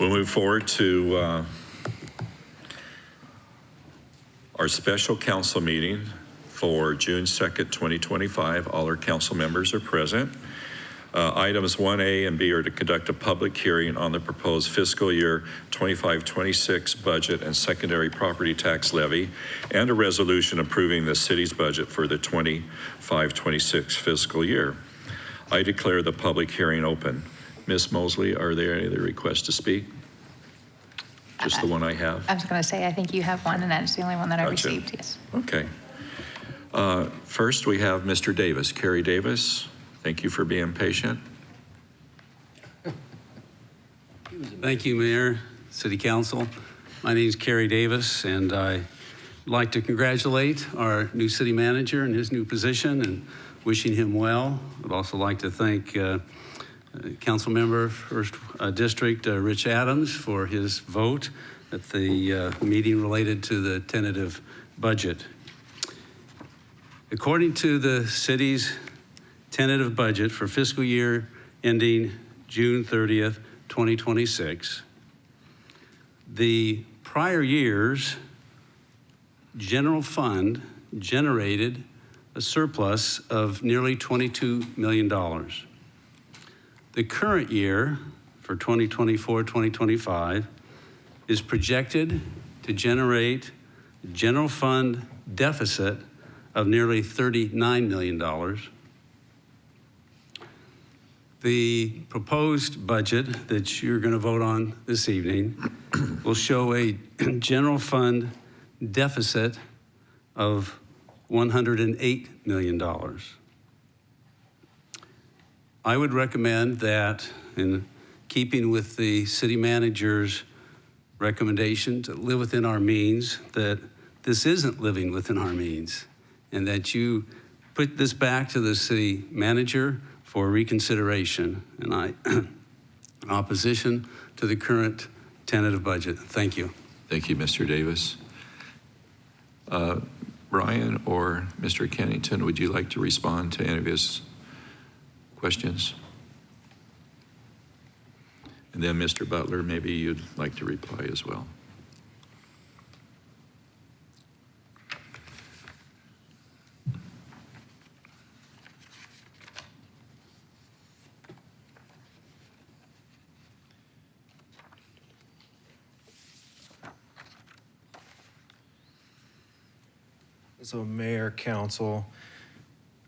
We'll move forward to our special council meeting for June 2nd, 2025. All our council members are present. Items 1A and B are to conduct a public hearing on the proposed fiscal year 25-26 budget and secondary property tax levy, and a resolution approving the city's budget for the 25-26 fiscal year. I declare the public hearing open. Ms. Mosley, are there any other requests to speak? Just the one I have? I was going to say, I think you have one, and that is the only one that I Gotcha. received, yes. Okay. First, we have Mr. Davis, Kerry Davis. Thank you for being patient. Thank you, Mayor, City Council. My name is Kerry Davis, and I'd like to congratulate our new city manager in his new position and wishing him well. I'd also like to thank Council Member, 1st District, Rich Adams, for his vote at the meeting related to the tentative budget. According to the city's tentative budget for fiscal year ending June 30th, 2026, the prior year's general fund generated a surplus of nearly $22 million. The current year, for 2024-2025, is projected to generate a general fund deficit of nearly $39 million. The proposed budget that you're going to vote on this evening will show a general fund deficit of $108 million. I would recommend that, in keeping with the city manager's recommendation to live within our means, that this isn't living within our means, and that you put this back to the city manager for reconsideration, and I in opposition to the current tentative budget. Thank you. Thank you, Mr. Davis. Brian or Mr. Kennington, would you like to respond to any of his questions? And then Mr. Butler, maybe you'd like to reply as well. So Mayor, Council,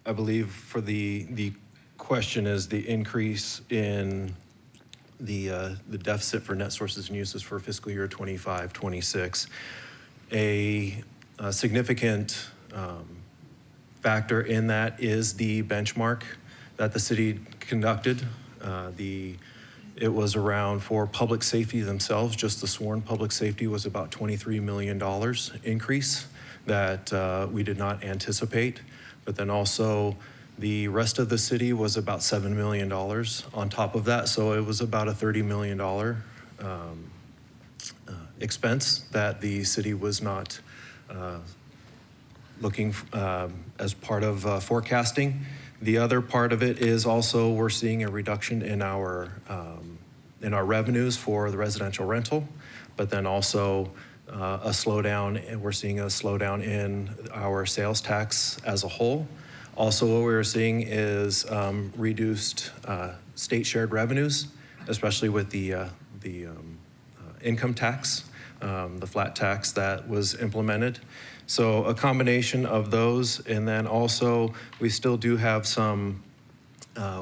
I believe for the question is the increase in the deficit for net sources and uses for fiscal year 25-26. A significant factor in that is the benchmark that the city conducted. It was around, for public safety themselves, just the sworn public safety was about $23 million increase that we did not anticipate. But then also the rest of the city was about $7 million on top of that. So it was about a $30 million expense that the city was not looking as part of forecasting. The other part of it is also we're seeing a reduction in our revenues for the residential rental, but then also a slowdown, and we're seeing a slowdown in our sales tax as a whole. Also, what we're seeing is reduced state shared revenues, especially with the income tax, the flat tax that was implemented. So a combination of those, and then also we still do have some,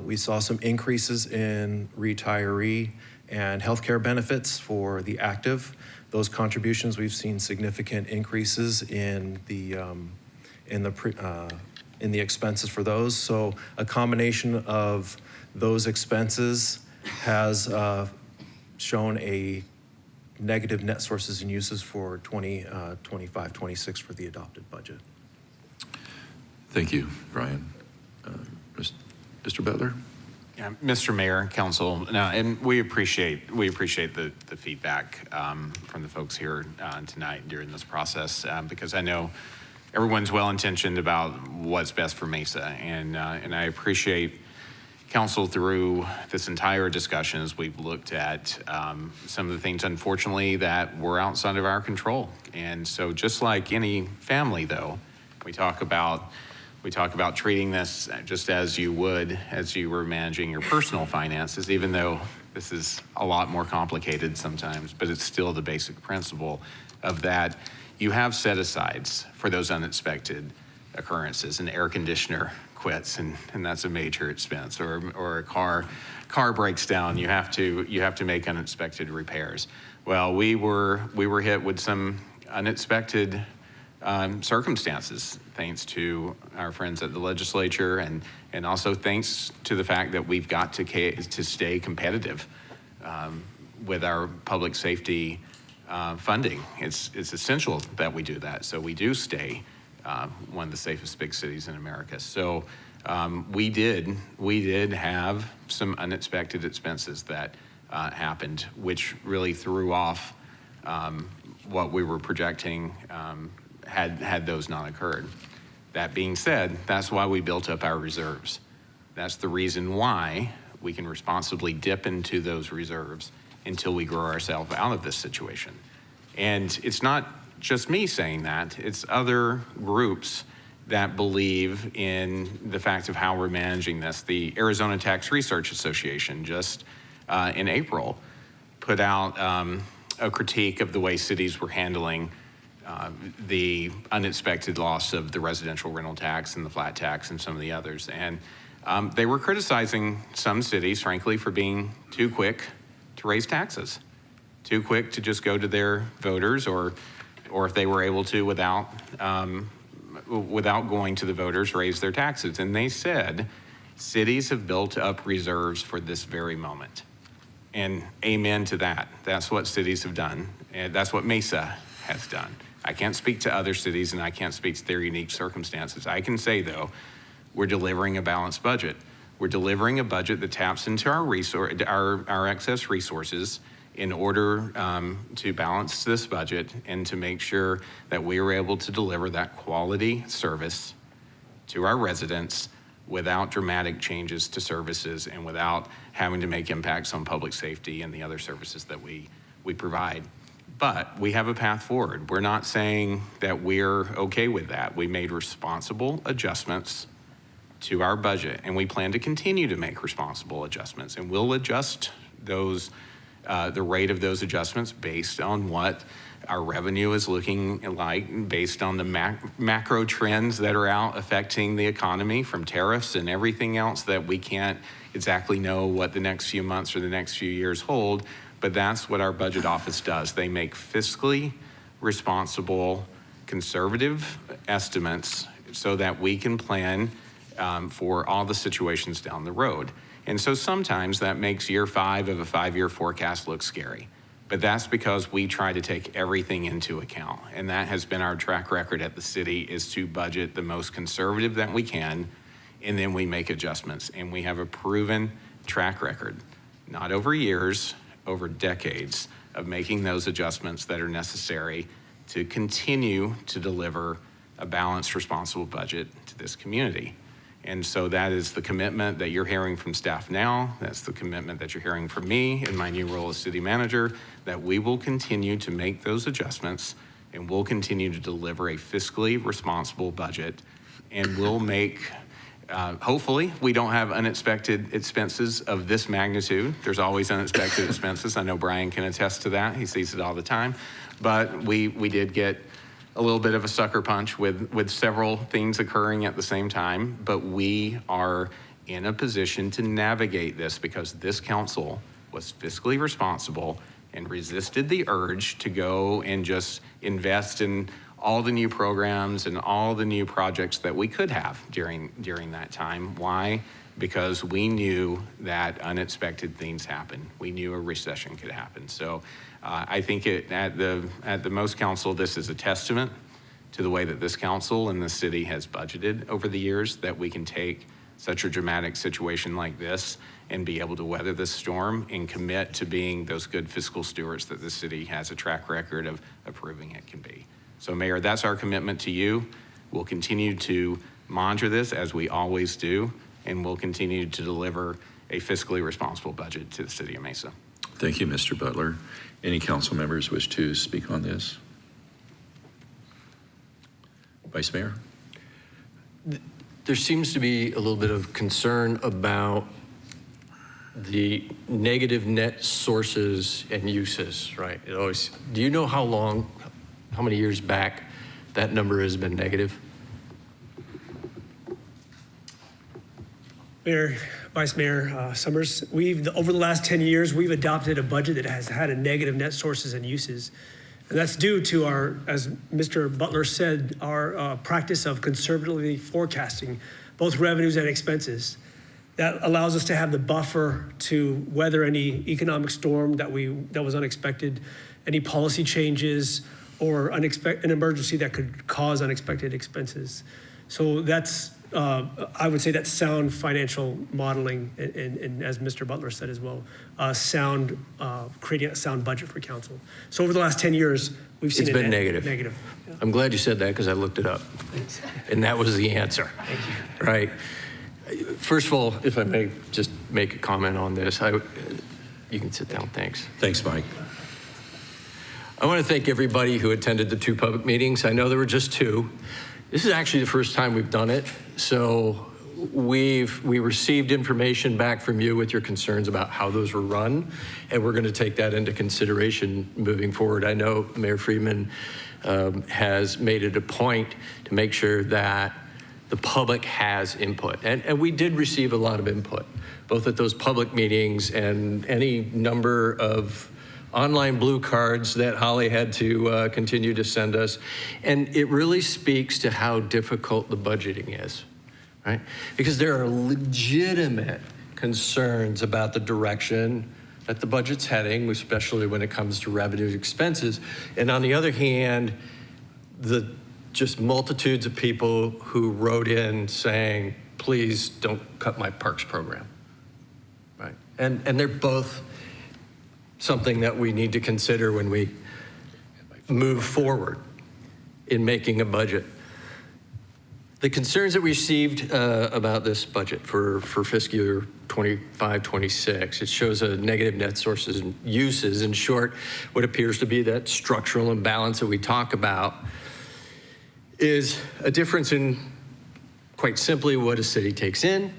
we saw some increases in retiree and healthcare benefits for the active. Those contributions, we've seen significant increases in the expenses for those. So a combination of those expenses has shown a negative net sources and uses for 25-26 for the adopted budget. Thank you, Brian. Mr. Butler? Yeah, Mr. Mayor, Council, and we appreciate the feedback from the folks here tonight during this process, because I know everyone's well intentioned about what's best for Mesa, and I appreciate council through this entire discussion as we've looked at some of the things, unfortunately, that were outside of our control. And so just like any family, though, we talk about treating this just as you would as you were managing your personal finances, even though this is a lot more complicated sometimes, but it's still the basic principle of that. You have set-asides for those unexpected occurrences. An air conditioner quits, and that's a major expense, or a car breaks down. You have to make unexpected repairs. Well, we were hit with some unexpected circumstances, thanks to our friends at the legislature, and also thanks to the fact that we've got to stay competitive with our public safety funding. It's essential that we do that, so we do stay one of the safest big cities in America. So we did have some unexpected expenses that happened, which really threw off what we were projecting had those not occurred. That being said, that's why we built up our reserves. That's the reason why we can responsibly dip into those reserves until we grow ourselves out of this situation. And it's not just me saying that, it's other groups that believe in the fact of how we're managing this. The Arizona Tax Research Association just in April put out a critique of the way cities were handling the unexpected loss of the residential rental tax and the flat tax and some of the others. And they were criticizing some cities, frankly, for being too quick to raise taxes, too quick to just go to their voters, or if they were able to without going to the voters, raise their taxes. And they said cities have built up reserves for this very moment. And amen to that. That's what cities have done. And that's what Mesa has done. I can't speak to other cities, and I can't speak to their unique circumstances. I can say, though, we're delivering a balanced budget. We're delivering a budget that taps into our excess resources in order to balance this budget and to make sure that we are able to deliver that quality service to our residents without dramatic changes to services and without having to make impacts on public safety and the other services that we provide. But we have a path forward. We're not saying that we're okay with that. We made responsible adjustments to our budget, and we plan to continue to make responsible adjustments, and we'll adjust those, the rate of those adjustments based on what our revenue is looking like, based on the macro trends that are out affecting the economy, from tariffs and everything else that we can't exactly know what the next few months or the next few years hold. But that's what our budget office does. They make fiscally responsible, conservative estimates so that we can plan for all the situations down the road. And so sometimes that makes year 5 of a 5-year forecast look scary. But that's because we try to take everything into account. And that has been our track record at the city, is to budget the most conservative that we can, and then we make adjustments. And we have a proven track record, not over years, over decades, of making those adjustments that are necessary to continue to deliver a balanced, responsible budget to this community. And so that is the commitment that you're hearing from staff now. That's the commitment that you're hearing from me in my new role as city manager, that we will continue to make those adjustments, and we'll continue to deliver a fiscally responsible budget. And we'll make, hopefully, we don't have unexpected expenses of this magnitude. There's always unexpected expenses. I know Brian can attest to that. He sees it all the time. But we did get a little bit of a sucker punch with several things occurring at the same time, but we are in a position to navigate this because this council was fiscally responsible and resisted the urge to go and just invest in all the new programs and all the new projects that we could have during that time. Why? Because we knew that unexpected things happen. We knew a recession could happen. So I think at the most council, this is a testament to the way that this council and the city has budgeted over the years, that we can take such a dramatic situation like this and be able to weather this storm and commit to being those good fiscal stewards that the city has a track record of proving it can be. So Mayor, that's our commitment to you. We'll continue to monitor this as we always do, and we'll continue to deliver a fiscally responsible budget to the city of Mesa. Thank you, Mr. Butler. Any council members wish to speak on this? Vice Mayor? There seems to be a little bit of concern about the negative net sources and uses, right? Do you know how many years back that number has been negative? Mayor, Vice Mayor Summers, over the last 10 years, we've adopted a budget that has had a negative net sources and uses. And that's due to our, as Mr. Butler said, our practice of conservatively forecasting both revenues and expenses. That allows us to have the buffer to weather any economic storm that was unexpected, any policy changes, or an emergency that could cause unexpected expenses. So that's, I would say that's sound financial modeling, and as Mr. Butler said as well, creating a sound budget for council. So over the last 10 years, we've seen It's been negative. Negative. Yeah. I'm glad you said that because I looked it up. And that was the answer. Thank you. Right. First of all, if I may just make a comment on this, you can sit down, thanks. Thanks, Mike. I want to thank everybody who attended the 2 public meetings. I know there were just 2. This is actually the first time we've done it. So we received information back from you with your concerns about how those were run, and we're going to take that into consideration moving forward. I know Mayor Friedman has made it a point to make sure that the public has input. And we did receive a lot of input, both at those public meetings and any number of online blue cards that Holly had to continue to send us. And it really speaks to how difficult the budgeting is, right? Because there are legitimate concerns about the direction that the budget's heading, especially when it comes to revenue expenses. And on the other hand, the just multitudes of people who wrote in saying, please don't cut my parks program, right? And they're both something that we need to consider when we move forward in making a budget. The concerns that we received about this budget for fiscal year 25-26, it shows a negative net sources and uses. In short, what appears to be that structural imbalance that we talk about is a difference in, quite simply, what a city takes in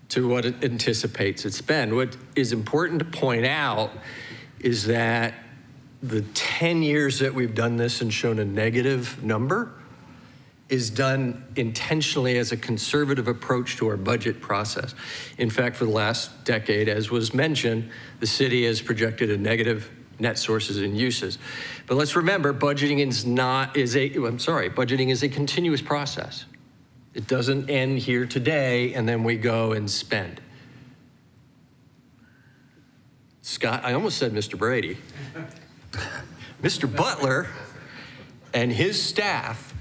to what it anticipates its spend. What is important to point out is that the 10 years that we've done this and shown a negative number is done intentionally as a conservative approach to our budget process. In fact, for the last decade, as was mentioned, the city has projected a negative net sources and uses. But let's remember, budgeting is a continuous process. It doesn't end here today and then we go and spend. Scott, I almost said Mr. Brady. Mr. Butler and his staff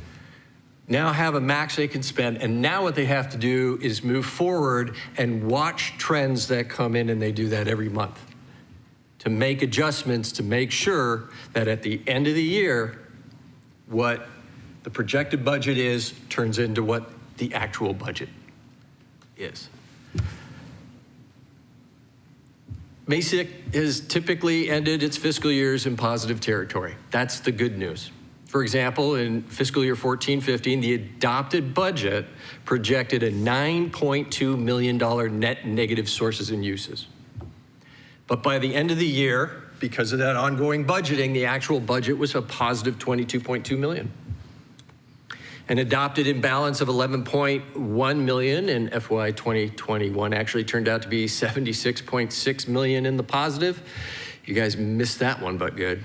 now have a max they can spend, and now what they have to do is move forward and watch trends that come in, and they do that every month to make adjustments to make sure that at the end of the year, what the projected budget is turns into what the actual budget is. Mesa has typically ended its fiscal years in positive territory. That's the good news. For example, in fiscal year 14-15, the adopted budget projected a $9.2 million net negative sources and uses. But by the end of the year, because of that ongoing budgeting, the actual budget was a positive $22.2 million. An adopted imbalance of $11.1 million in FY 2021 actually turned out to be $76.6 million in the positive. You guys missed that one, but good.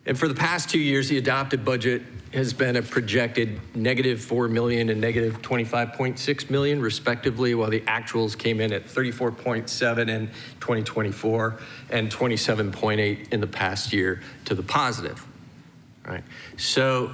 And for the past 2 years, the adopted budget has been a projected negative $4 million and negative $25.6 million, respectively, while the actuals came in at $34.7 in 2024 and $27.8 in the past year to the positive, right? So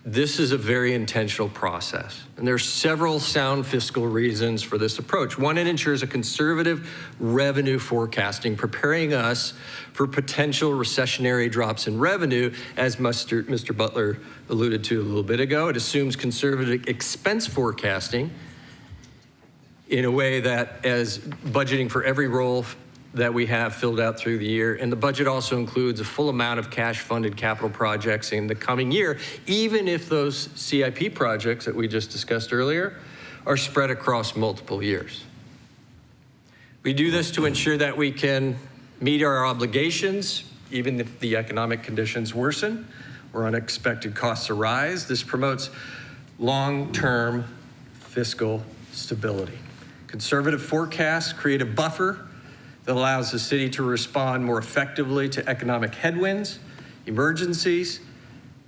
This is a very intentional process, and there are several sound fiscal reasons for this approach. One, it ensures a conservative revenue forecasting, preparing us for potential recessionary drops in revenue, as Mr. Butler alluded to a little bit ago. It assumes conservative expense forecasting in a way that as budgeting for every role that we have filled out through the year. And the budget also includes a full amount of cash-funded capital projects in the coming year, even if those CIP projects that we just discussed earlier are spread across multiple years. We do this to ensure that we can meet our obligations, even if the economic conditions worsen or unexpected costs arise. This promotes long-term fiscal stability. Conservative forecasts create a buffer that allows the city to respond more effectively to economic headwinds, emergencies,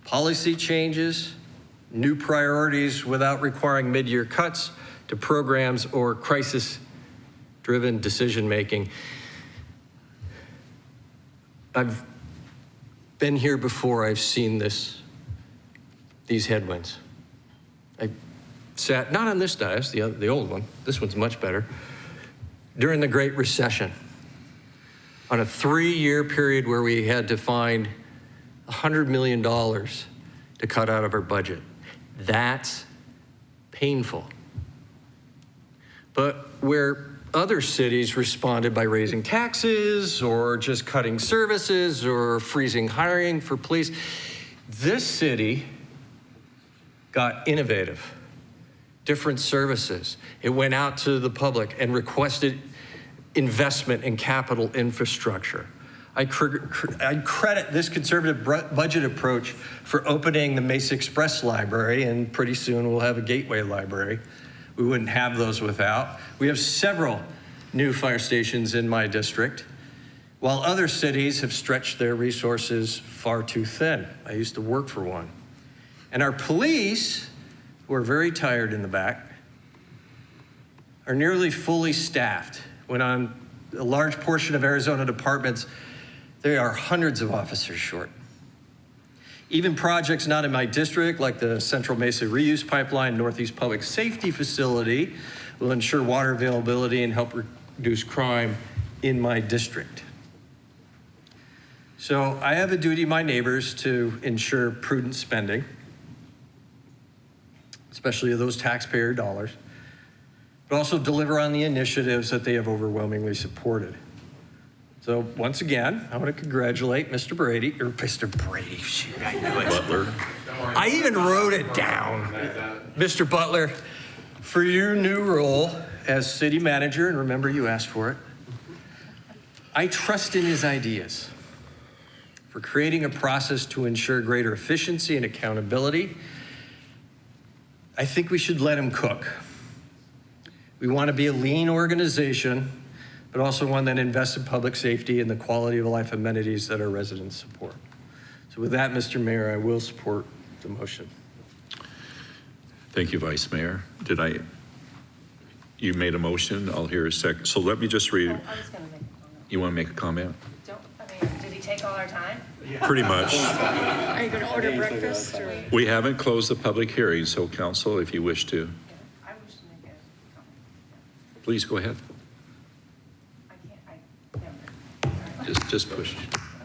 policy changes, new priorities without requiring mid-year cuts to programs or crisis-driven decision-making. I've been here before. I've seen these headwinds. I sat, not on this dais, the old one. This one's much better. During the Great Recession, on a 3-year period where we had to find $100 million to cut out of our budget. That's painful. But where other cities responded by raising taxes or just cutting services or freezing hiring for police, this city got innovative, different services. It went out to the public and requested investment in capital infrastructure. I credit this conservative budget approach for opening the Mesa Express Library, and pretty soon we'll have a Gateway Library. We wouldn't have those without. We have several new fire stations in my district, while other cities have stretched their resources far too thin. I used to work for one. And our police, who are very tired in the back, are nearly fully staffed, when on a large portion of Arizona departments, there are hundreds of officers short. Even projects not in my district, like the Central Mesa Reuse Pipeline Northeast Public Safety Facility, will ensure water availability and help reduce crime in my district. So I have a duty to my neighbors to ensure prudent spending, especially of those taxpayer dollars, but also deliver on the initiatives that they have overwhelmingly supported. So once again, I want to congratulate Mr. Brady, shoot, I knew it. Butler. I even wrote it down. Mr. Butler, for your new role as city manager, and remember you asked for it, I trust in his ideas for creating a process to ensure greater efficiency and accountability. I think we should let him cook. We want to be a lean organization, but also one that invests in public safety and the quality of life amenities that our residents support. So with that, Mr. Mayor, I will support the motion. Thank you, Vice Mayor. You made a motion, I'll hear a second. So let me just read. I was going to make a comment. You want to make a comment? Did he take all our time? Pretty much. Are you going to order breakfast? Or? We haven't closed the public hearing, so council, if you wish to, I wish to make a comment. please go ahead. I can't. Just push.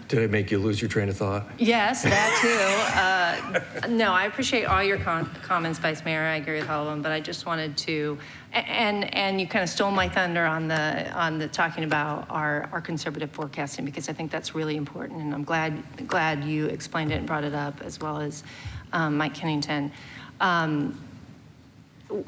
Did I make you lose your train of thought? Yes, that too. No, I appreciate all your comments, Vice Mayor. I agree with all of them, but I just wanted to, and you kind of stole my thunder on the talking about our conservative forecasting, because I think that's really important, and I'm glad you explained it and brought it up, as well as Mike Kennington.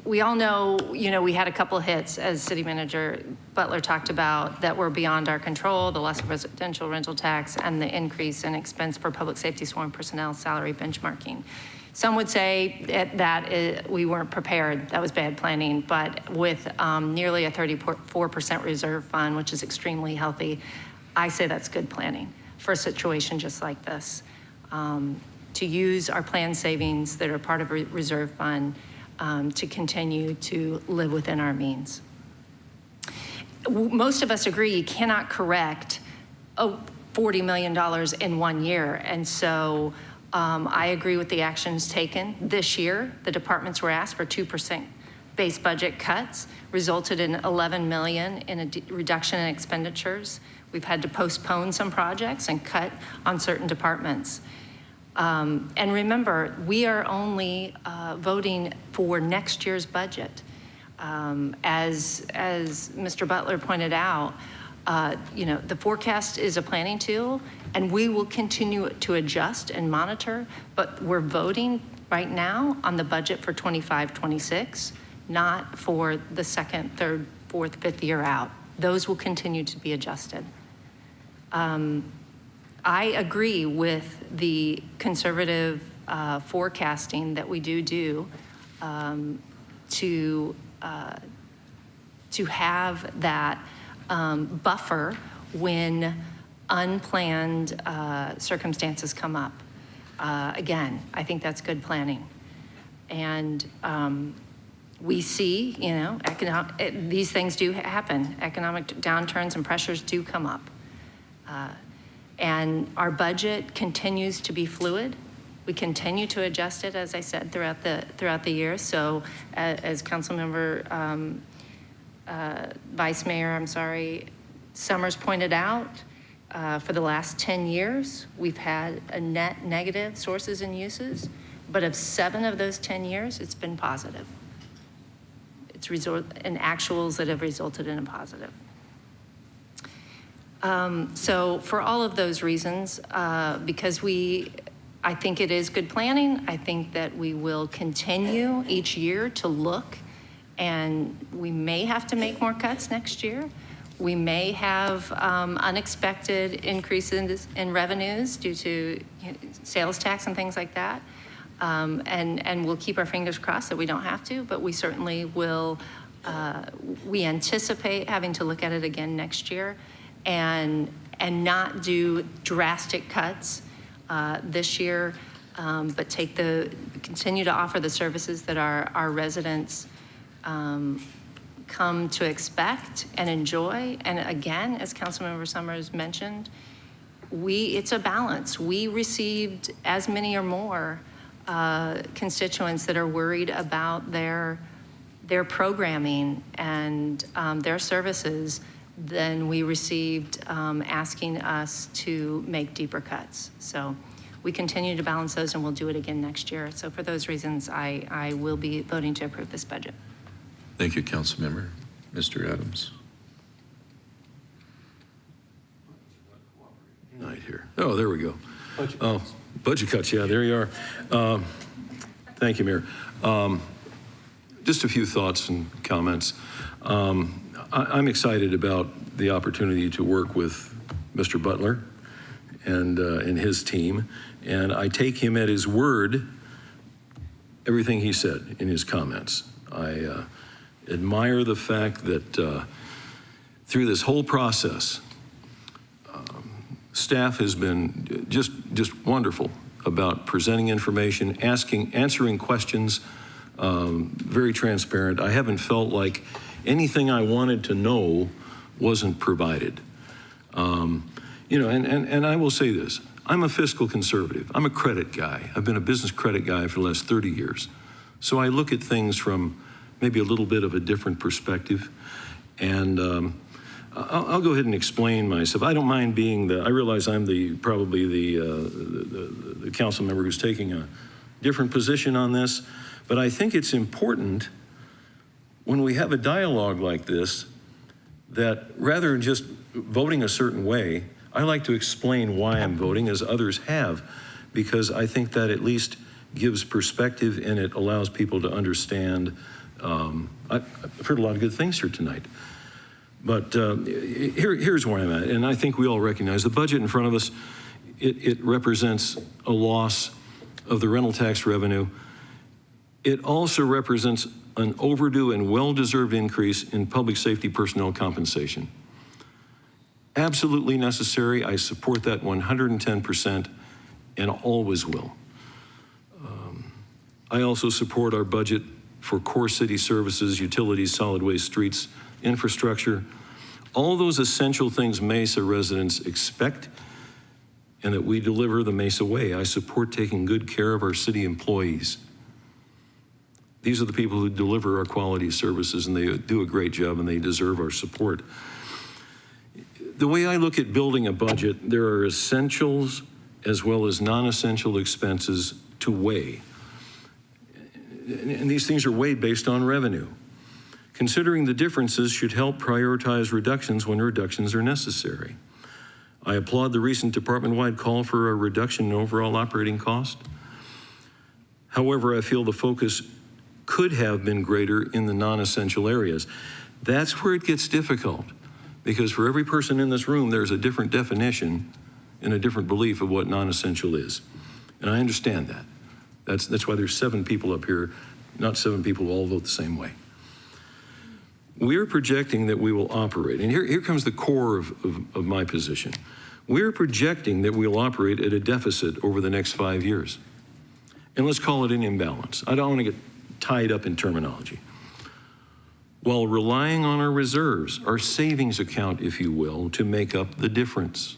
We all know, we had a couple hits, as City Manager Butler talked about, that were beyond our control: the loss of residential rental tax and the increase in expense for public safety sworn personnel salary benchmarking. Some would say that we weren't prepared. That was bad planning. But with nearly a 34% reserve fund, which is extremely healthy, I say that's good planning for a situation just like this. To use our planned savings that are part of a reserve fund to continue to live within our means. Most of us agree you cannot correct $40 million in 1 year. And so I agree with the actions taken. This year, the departments were asked for 2% base budget cuts, resulted in 11 million in a reduction in expenditures. We've had to postpone some projects and cut on certain departments. And remember, we are only voting for next year's budget. As Mr. Butler pointed out, the forecast is a planning tool, and we will continue to adjust and monitor, but we're voting right now on the budget for 25-26, not for the second, third, fourth, fifth year out. Those will continue to be adjusted. I agree with the conservative forecasting that we do to have that buffer when unplanned circumstances come up. Again, I think that's good planning. And we see, these things do happen. Economic downturns and pressures do come up. And our budget continues to be fluid. We continue to adjust it, as I said, throughout the year. So as Councilmember Vice Mayor, Summers pointed out, for the last 10 years, we've had a net negative sources and uses, but of 7 of those 10 years, it's been positive. It's in actuals that have resulted in a positive. So for all of those reasons, because I think it is good planning, I think that we will continue each year to look, and we may have to make more cuts next year. We may have unexpected increases in revenues due to sales tax and things like that. And we'll keep our fingers crossed that we don't have to, but we certainly will. We anticipate having to look at it again next year and not do drastic cuts this year, but continue to offer the services that our residents come to expect and enjoy. And again, as Councilmember Summers mentioned, it's a balance. We received as many or more constituents that are worried about their programming and their services than we received asking us to make deeper cuts. So we continue to balance those, and we'll do it again next year. So for those reasons, I will be voting to approve this budget. Thank you, Councilmember. Mr. Adams. Right here. Oh, there we go. Budget cuts. Yeah, there you are. Thank you, Mayor. Just a few thoughts and comments. I'm excited about the opportunity to work with Mr. Butler and his team, and I take him at his word, everything he said in his comments. I admire the fact that through this whole process, staff has been just wonderful about presenting information, answering questions, very transparent. I haven't felt like anything I wanted to know wasn't provided. And I will say this, I'm a fiscal conservative. I'm a credit guy. I've been a business credit guy for the last 30 years. So I look at things from maybe a little bit of a different perspective. And I'll go ahead and explain myself. I don't mind being I realize I'm probably the council member who's taking a different position on this, but I think it's important when we have a dialogue like this that rather than just voting a certain way, I like to explain why I'm voting as others have, because I think that at least gives perspective and it allows people to understand. I've heard a lot of good things here tonight. But here's where I'm at, and I think we all recognize the budget in front of us, it represents a loss of the rental tax revenue. It also represents an overdue and well-deserved increase in public safety personnel compensation. Absolutely necessary. I support that 110% and always will. I also support our budget for core city services, utilities, solid waste, streets, infrastructure, all those essential things Mesa residents expect and that we deliver the Mesa way. I support taking good care of our city employees. These are the people who deliver our quality services, and they do a great job, and they deserve our support. The way I look at building a budget, there are essentials as well as non-essential expenses to weigh. And these things are weighed based on revenue. Considering the differences should help prioritize reductions when reductions are necessary. I applaud the recent department-wide call for a reduction in overall operating cost. However, I feel the focus could have been greater in the non-essential areas. That's where it gets difficult, because for every person in this room, there's a different definition and a different belief of what non-essential is. And I understand that. That's why there's 7 people up here, not 7 people who all vote the same way. We're projecting that we will operate, and here comes the core of my position. We're projecting that we'll operate at a deficit over the next 5 years. And let's call it an imbalance. I don't want to get tied up in terminology. While relying on our reserves, our savings account, if you will, to make up the difference.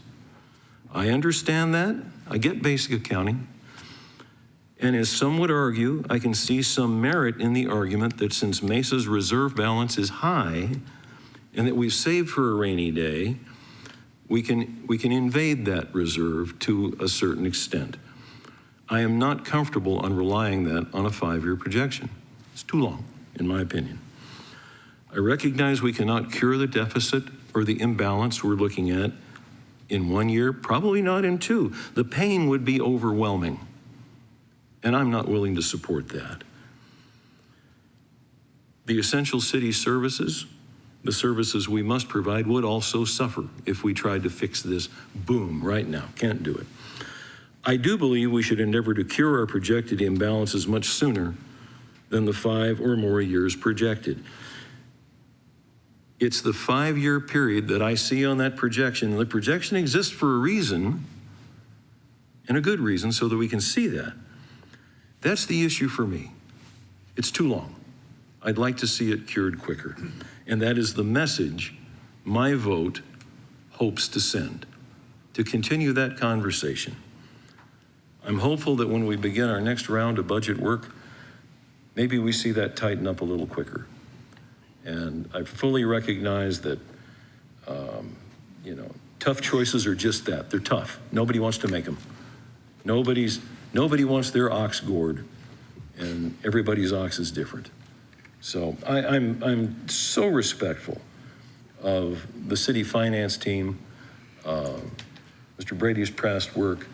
I understand that. I get basic accounting. And as some would argue, I can see some merit in the argument that since Mesa's reserve balance is high and that we've saved for a rainy day, we can invade that reserve to a certain extent. I am not comfortable on relying that on a 5-year projection. It's too long, in my opinion. I recognize we cannot cure the deficit or the imbalance we're looking at in 1 year, probably not in 2. The pain would be overwhelming, and I'm not willing to support that. The essential city services, the services we must provide, would also suffer if we tried to fix this boom right now. Can't do it. I do believe we should endeavor to cure our projected imbalances much sooner than the 5 or more years projected. It's the 5-year period that I see on that projection. And the projection exists for a reason, and a good reason, so that we can see that. That's the issue for me. It's too long. I'd like to see it cured quicker. And that is the message my vote hopes to send, to continue that conversation. I'm hopeful that when we begin our next round of budget work, maybe we see that tighten up a little quicker. And I fully recognize that, tough choices are just that. They're tough. Nobody wants to make them. Nobody wants their ox gored, and everybody's ox is different. So I'm so respectful of the city finance team, Mr. Brady's past work,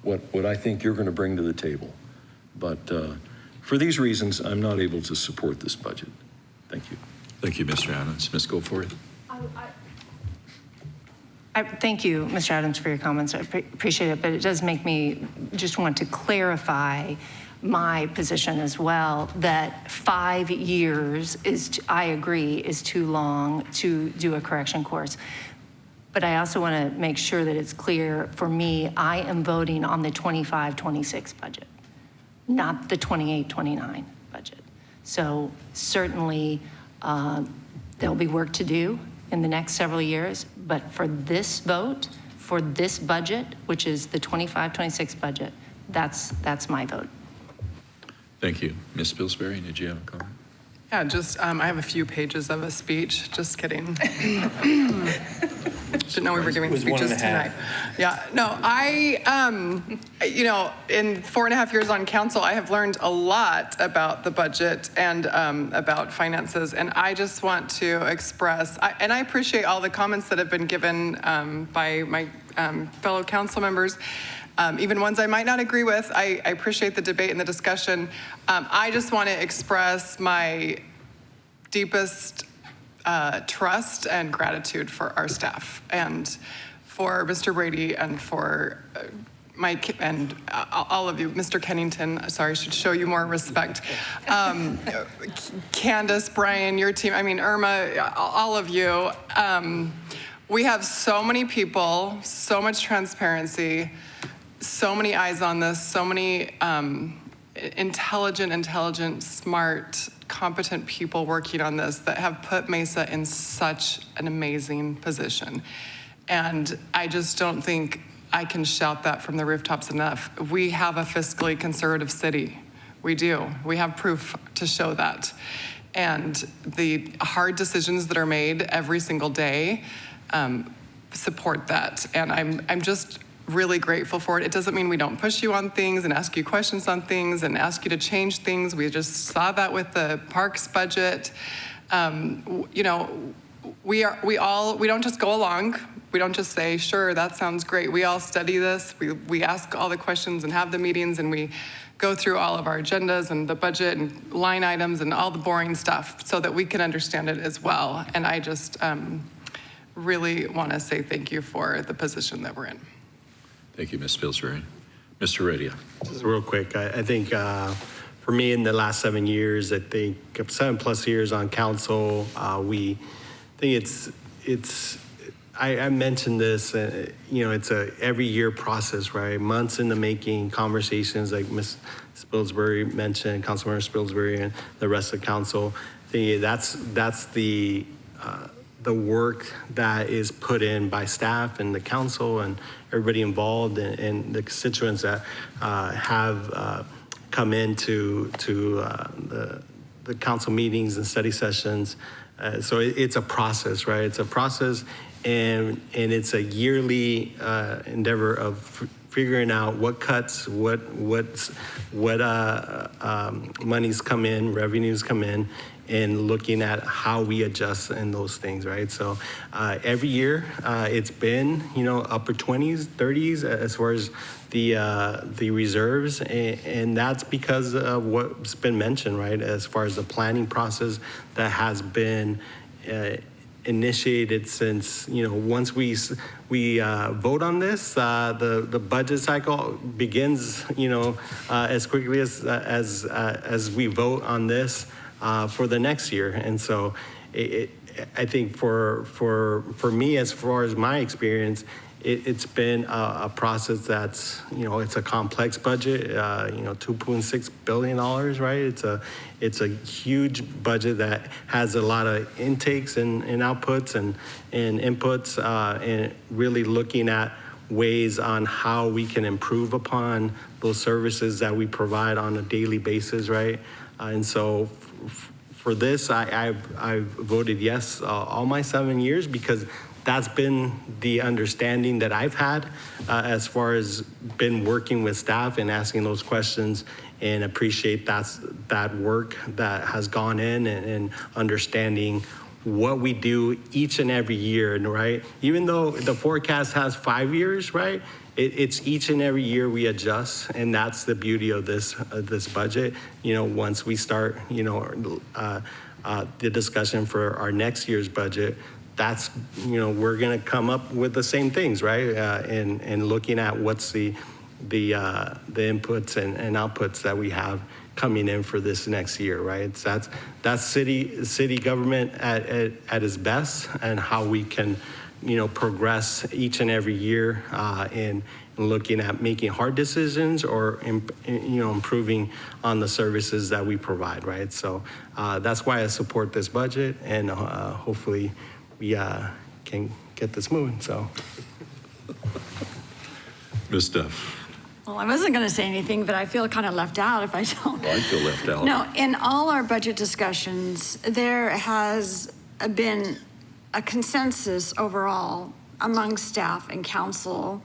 what I think you're going to bring to the table. But for these reasons, I'm not able to support this budget. Thank you. Thank you, Mr. Adams. Ms. Goforth. Thank you, Mr. Adams, for your comments. I appreciate it, but it does make me just want to clarify my position as well, that 5 years I agree, is too long to do a correction course. But I also want to make sure that it's clear for me, I am voting on the 25-26 budget, not the 28-29 budget. So certainly there'll be work to do in the next several years, but for this vote, for this budget, which is the 25-26 budget, that's my vote. Thank you. Ms. Pillsbury, did you have a comment? Yeah, just, I have a few pages of a speech, just kidding. Didn't know we were giving speeches tonight. Yeah, no, in 4.5 years on council, I have learned a lot about the budget and about finances, and I just want to express, and I appreciate all the comments that have been given by my fellow council members, even ones I might not agree with. I appreciate the debate and the discussion. I just want to express my deepest trust and gratitude for our staff and for Mr. Brady and for Mike and all of you. Mr. Kennington, sorry, I should show you more respect. Candace, Brian, your team, Irma, all of you. We have so many people, so much transparency, so many eyes on this, so many intelligent, smart, competent people working on this that have put Mesa in such an amazing position. And I just don't think I can shout that from the rooftops enough. We have a fiscally conservative city. We do. We have proof to show that. And the hard decisions that are made every single day support that. And I'm just really grateful for it. It doesn't mean we don't push you on things and ask you questions on things and ask you to change things. We just saw that with the parks budget. You know, we don't just go along. We don't just say, sure, that sounds great. We all study this. We ask all the questions and have the meetings, and we go through all of our agendas and the budget and line items and all the boring stuff so that we can understand it as well. And I just really want to say thank you for the position that we're in. Thank you, Ms. Pillsbury. Mr. Radia. Just real quick, I think for me in the last 7 years, I think 7+ years on council, I think I mentioned this, you know, it's a every year process, right? Months in the making, conversations like Ms. Spilsbury mentioned, Councilmember Spilsbury and the rest of council. I think that's the work that is put in by staff and the council and everybody involved and the constituents that have come into the council meetings and study sessions. So it's a process, right? It's a process, and it's a yearly endeavor of figuring out what cuts, what monies come in, revenues come in, and looking at how we adjust in those things, right? So every year it's been, you know, upper 20s, 30s as far as the reserves, and that's because of what's been mentioned, right? As far as the planning process that has been initiated since, you know, once we vote on this, the budget cycle begins, you know, as quickly as we vote on this for the next year. And so I think for me, as far as my experience, it's been a process that's, you know, it's a complex budget, you know, $2.6 billion, right? It's a huge budget that has a lot of intakes and outputs and inputs, and really looking at ways on how we can improve upon those services that we provide on a daily basis, right? And so for this, I voted yes all my 7 years because that's been the understanding that I've had as far as been working with staff and asking those questions, and appreciate that work that has gone in and understanding what we do each and every year, right? Even though the forecast has 5 years, right? It's each and every year we adjust, and that's the beauty of this budget. You know, once we start, you know, the discussion for our next year's budget, that's, you know, we're going to come up with the same things, right? And looking at what's the inputs and outputs that we have coming in for this next year, right? That's city government at its best, and how we can, you know, progress each and every year in looking at making hard decisions or, you know, improving on the services that we provide, right? So that's why I support this budget, and hopefully we can get this moving, so. Ms. Duff. Well, I wasn't going to say anything, but I feel kind of left out if I don't. I feel left out. No, in all our budget discussions, there has been a consensus overall among staff and council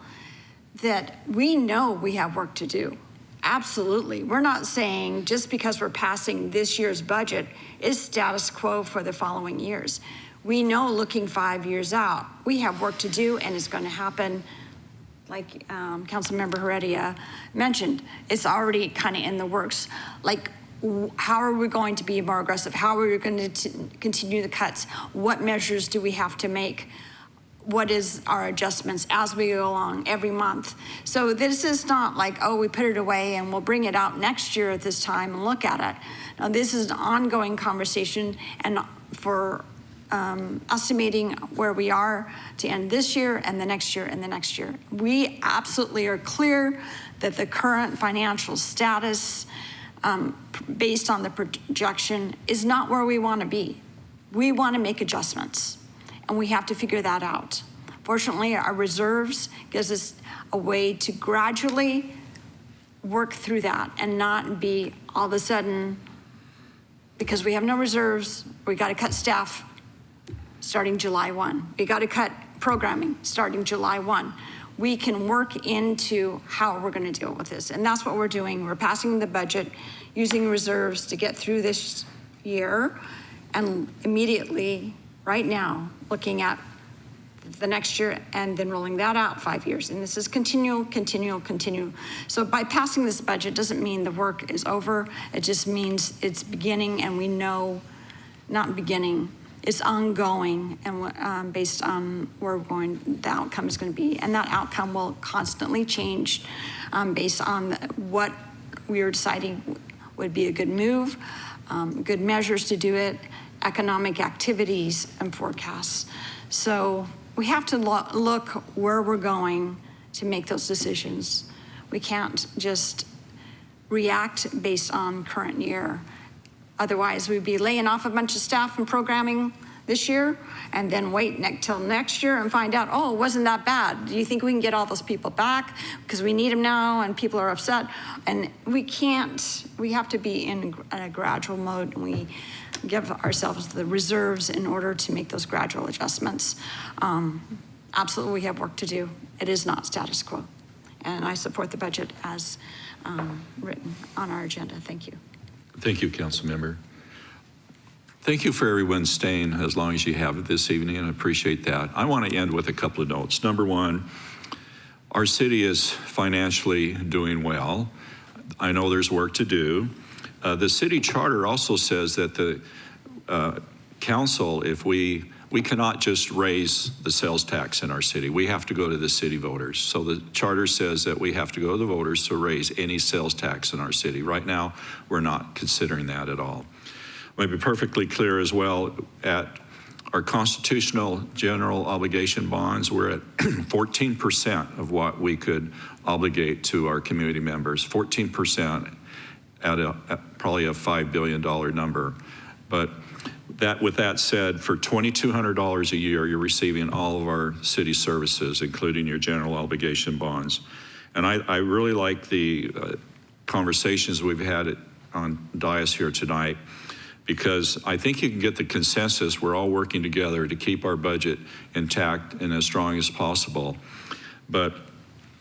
that we know we have work to do. Absolutely. We're not saying just because we're passing this year's budget is status quo for the following years. We know looking 5 years out, we have work to do, and it's going to happen. Like Councilmember Heredia mentioned, it's already kind of in the works. Like, how are we going to be more aggressive? How are we going to continue the cuts? What measures do we have to make? What is our adjustments as we go along every month? So this is not like, oh, we put it away and we'll bring it out next year at this time and look at it. Now, this is an ongoing conversation, and for estimating where we are to end this year and the next year and the next year. We absolutely are clear that the current financial status, based on the projection, is not where we want to be. We want to make adjustments, and we have to figure that out. Fortunately, our reserves gives us a way to gradually work through that and not be all of a sudden, because we have no reserves, we got to cut staff starting July 1. We got to cut programming starting July 1. We can work into how we're going to deal with this. And that's what we're doing. We're passing the budget, using reserves to get through this year, and immediately, right now, looking at the next year and then rolling that out 5 years. And this is continual. So by passing this budget doesn't mean the work is over. It just means it's beginning, and we know, not beginning, it's ongoing, and based on where we're going, the outcome is going to be. And that outcome will constantly change based on what we are deciding would be a good move, good measures to do it, economic activities and forecasts. So we have to look where we're going to make those decisions. We can't just react based on current year. Otherwise, we'd be laying off a bunch of staff and programming this year and then wait till next year and find out, oh, it wasn't that bad. Do you think we can get all those people back? Because we need them now and people are upset. And we can't, we have to be in a gradual mode, and we give ourselves the reserves in order to make those gradual adjustments. Absolutely, we have work to do. It is not status quo. And I support the budget as written on our agenda. Thank you. Thank you, Councilmember. Thank you for everyone staying as long as you have this evening, and I appreciate that. I want to end with a couple of notes. Number one, our city is financially doing well. I know there's work to do. The city charter also says that the council, if we cannot just raise the sales tax in our city. We have to go to the city voters. So the charter says that we have to go to the voters to raise any sales tax in our city. Right now, we're not considering that at all. Let me be perfectly clear as well, at our constitutional general obligation bonds, we're at 14% of what we could obligate to our community members, 14% at probably a $5 billion number. But with that said, for $2,200 a year, you're receiving all of our city services, including your general obligation bonds. And I really like the conversations we've had on dais here tonight, because I think you can get the consensus. We're all working together to keep our budget intact and as strong as possible. But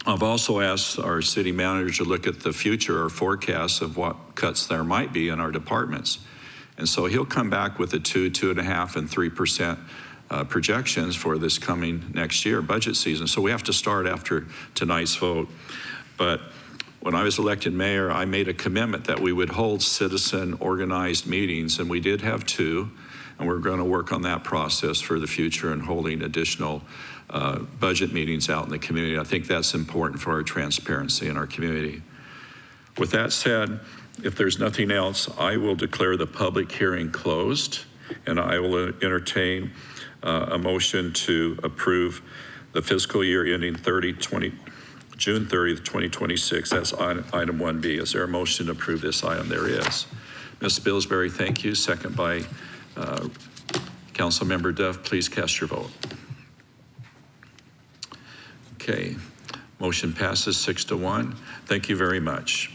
I've also asked our city manager to look at the future or forecasts of what cuts there might be in our departments. And so he'll come back with a 2.5%, and 3% projections for this coming next year budget season. So we have to start after tonight's vote. But when I was elected mayor, I made a commitment that we would hold citizen organized meetings, and we did have 2, and we're going to work on that process for the future and holding additional budget meetings out in the community. I think that's important for our transparency in our community. With that said, if there's nothing else, I will declare the public hearing closed, and I will entertain a motion to approve the fiscal year ending June 30th, 2026. That's item 1B. Is there a motion to approve this item? There is. Ms. Pillsbury, thank you. Second by Councilmember Duff. Please cast your vote. Okay, motion passes 6-1. Thank you very much.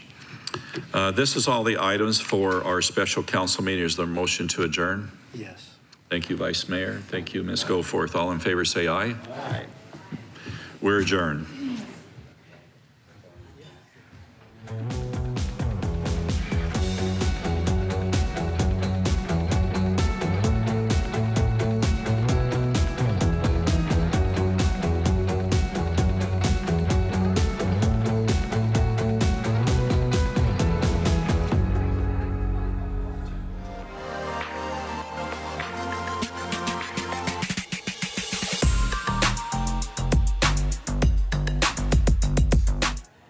This is all the items for our special council meeting. Is there a motion to adjourn? Yes. Thank you, Vice Mayor. Thank you, Ms. Goforth. All in favor say aye. Aye. We're adjourned.